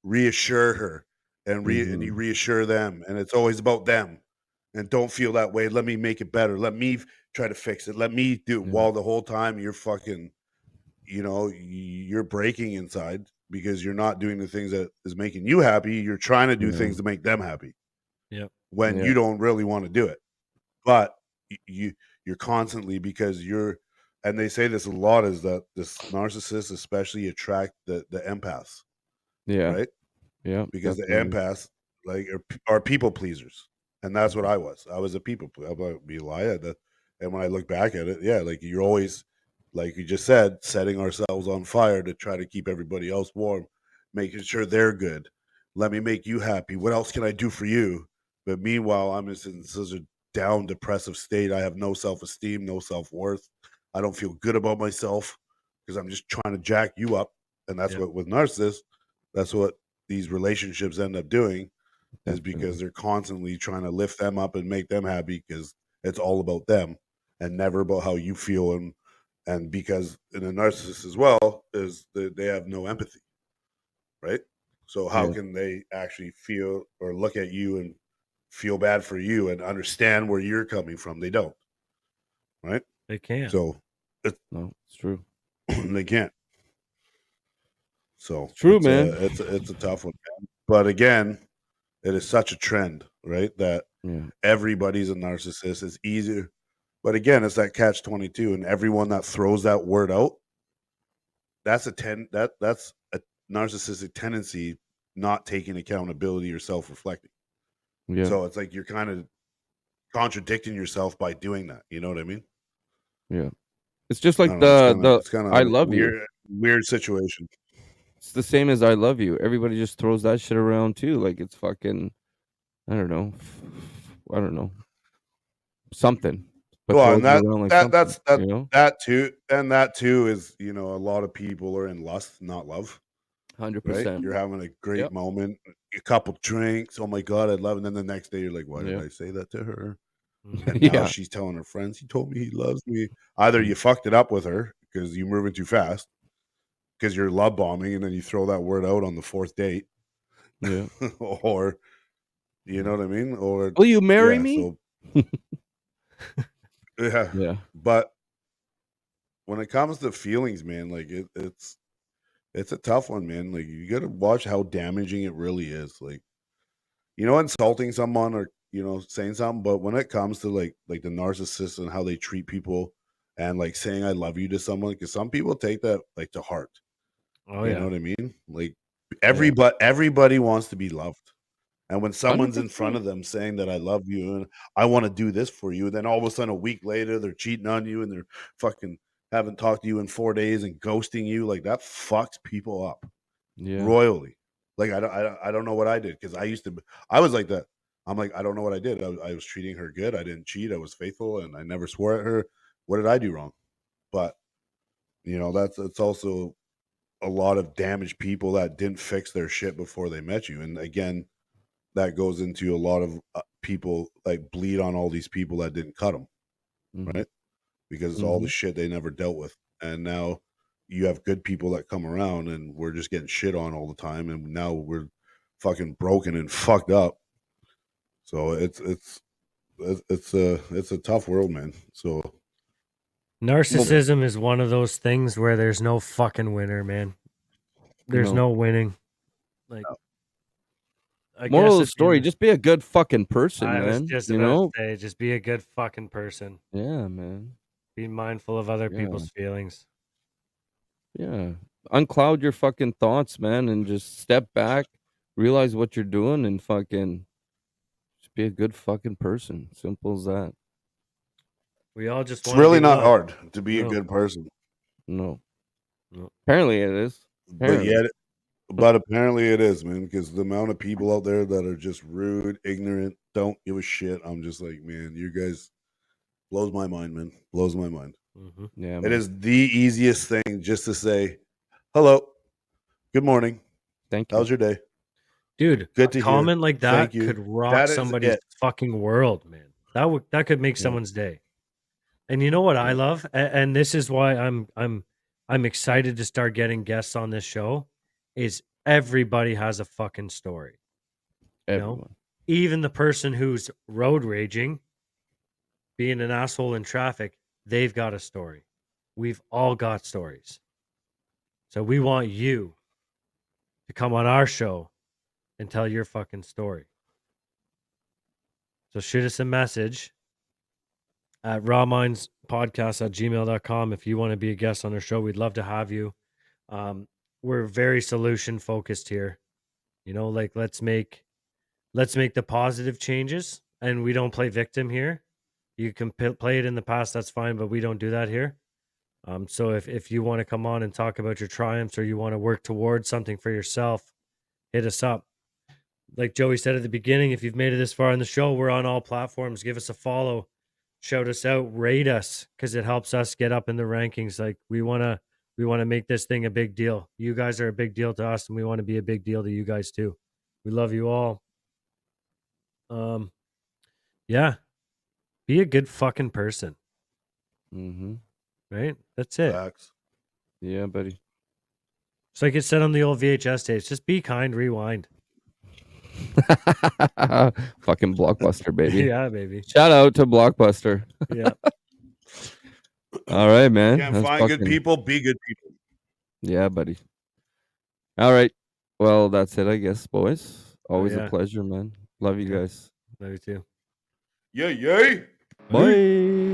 reassure her and you mhm, reassure them, and it's always about them. And don't feel that way. Let me make it better. Let me try to fix it. Let me do it. yeah, While the whole time you're fucking, you're breaking inside because you're not doing the things that is making you happy. You're trying to do yeah, things to make them happy Yep. when yeah, you don't really want to do it. But you're constantly because and they say this a lot is that this narcissists especially attract the empaths. Yeah. right? Yeah. Because Definitely. the empaths like are people pleasers, and that's what I was. I was a people pleaser. I'm not be lying. And when I look back at it, yeah, like you're always, like you just said, setting ourselves on fire to try to keep everybody else warm, making sure they're good. Let me make you happy. What else can I do for you? But meanwhile, I'm just in such a down, depressive state. I have no self-esteem, no self-worth. I don't feel good about myself because I'm just trying to jack you up. And that's Yep. what with narcissists, that's what these relationships end up doing, is because Definitely. they're constantly trying to lift them up and make them happy because it's all about them and never about how you feel. And because in a narcissist as well is that they have no empathy, right? So how Yeah. can they actually feel or look at you and feel bad for you and understand where you're coming from? They don't, right? They can't. So it's No, it's true. they can't. So It's true, man. it's a tough one, man. But again, it is such a trend, right? That Yeah. everybody's a narcissist. It's easier, but again, it's that catch 22, and everyone that throws that word out, that's that's a narcissistic tendency, not taking accountability or self-reflecting. Yeah. So it's like you're kind of contradicting yourself by doing that. You know what I mean? Yeah. It's just I like don't know. the It's kind of I a love you. weird situation. It's the same as I love you. Everybody just throws that shit around too. Like it's fucking I don't know. I don't know. Something. But Well, throws and it around like something, you know? that too is, you know, a lot of people are in lust, not love, right? 100%. You're having a great Yep. moment, a couple drinks. Oh my god, I love it. And then the next day you're like, why did Yeah. I say that to her? Mhm. And now Yeah. she's telling her friends, he told me he loves me. Either you fucked it up with her because you're moving too fast, because you're love bombing, and then you throw that word out on the fourth date, Yeah. or you know what I mean? Or Will you marry yeah, me? so yeah. Yeah. But when it comes to feelings, man, like it's a tough one, man. Like you gotta watch how damaging it really is. Like, you know, insulting someone or, you know, saying something, but when it comes to like the narcissist and how they treat people and like saying I love you to someone, because some people take that like to heart. Oh You know yeah. what I mean? Like Yeah. everybody wants to be loved. And when someone's in front 100%. of them saying that I love you and I want to do this for you, then all of a sudden a week later they're cheating on you and they're fucking haven't talked to you in 4 days and ghosting you, like that fucks people up Yeah. royally. Like I don't know what I did because I was like that. I'm like, I don't know what I did. I was treating her good. I didn't cheat. I was faithful and I never swore at her. What did I do wrong? But you know, it's also a lot of damaged people that didn't fix their shit before they met you. And again, that goes into a lot of people like bleed on all these people that didn't cut them, Mhm. right? Because it's all the Mhm. shit they never dealt with. And now you have good people that come around and we're just getting shit on all the time. And now we're fucking broken and fucked up. So it's a tough world, man. So Well, Narcissism is one of those things where there's no fucking winner, man. There's no. no winning. Like, I Moral guess of the at the end story, of, just be a good fucking person, I was man. just You about to know? say, just be a good fucking person. Yeah, man. Be mindful of other Yeah. people's feelings. Yeah. Uncloud your fucking thoughts, man, and just step back, realize what you're doing and fucking just be a good fucking person. Simple as that. We all just it's want to really be not loved. hard to be a No, good person. No. no. Apparently it is. But Apparently. yet but apparently it is, man, because the amount of people out there that are just rude, ignorant, don't give a shit. I'm just like, man, you guys blows my mind, man. Blows my mind. Hmm. Yeah, It man. is the easiest thing just to say, hello, good morning. Thank you. How's your day? Dude, a Good to hear. comment like Thank that you. could rock That is somebody's it. fucking world, man. That could make Yeah. someone's day. And you know what I Yeah. love? And this is why I'm excited to start getting guests on this show is everybody has a fucking story. You know? Everyone. Even the person who's road raging, being an asshole in traffic, they've got a story. We've all got stories. So we want you to come on our show and tell your fucking story. So shoot us a message at rawmindspodcast@gmail.com if you want to be a guest on our show. We'd love to have you. we're very solution focused here. You know, like let's make the positive changes, and we don't play victim here. You can play it in the past, that's fine, but we don't do that here. So if you want to come on and talk about your triumphs, or you want to work towards something for yourself, hit us up. Like Joey said at the beginning, if you've made it this far in the show, we're on all platforms. Give us a follow, shout us out, rate us, because it helps us get up in the rankings. Like we want to make this thing a big deal. You guys are a big deal to us, and we want to be a big deal to you guys too. We love you all. Yeah, be a good fucking person. Mm-hmm. Right? That's it. Facts. Yeah, buddy. It's like it said on the old VHS tapes, just be kind, rewind. Fucking Blockbuster, baby. Yeah, baby. Shout out to Blockbuster. Yeah. All right, man. Can't That's find good fucking- people, be good people. Yeah, buddy. All right. Well, that's it, I guess, boys. Always yeah. a pleasure, man. Love you Okay. guys. Love you too. Yay, yay. Bye.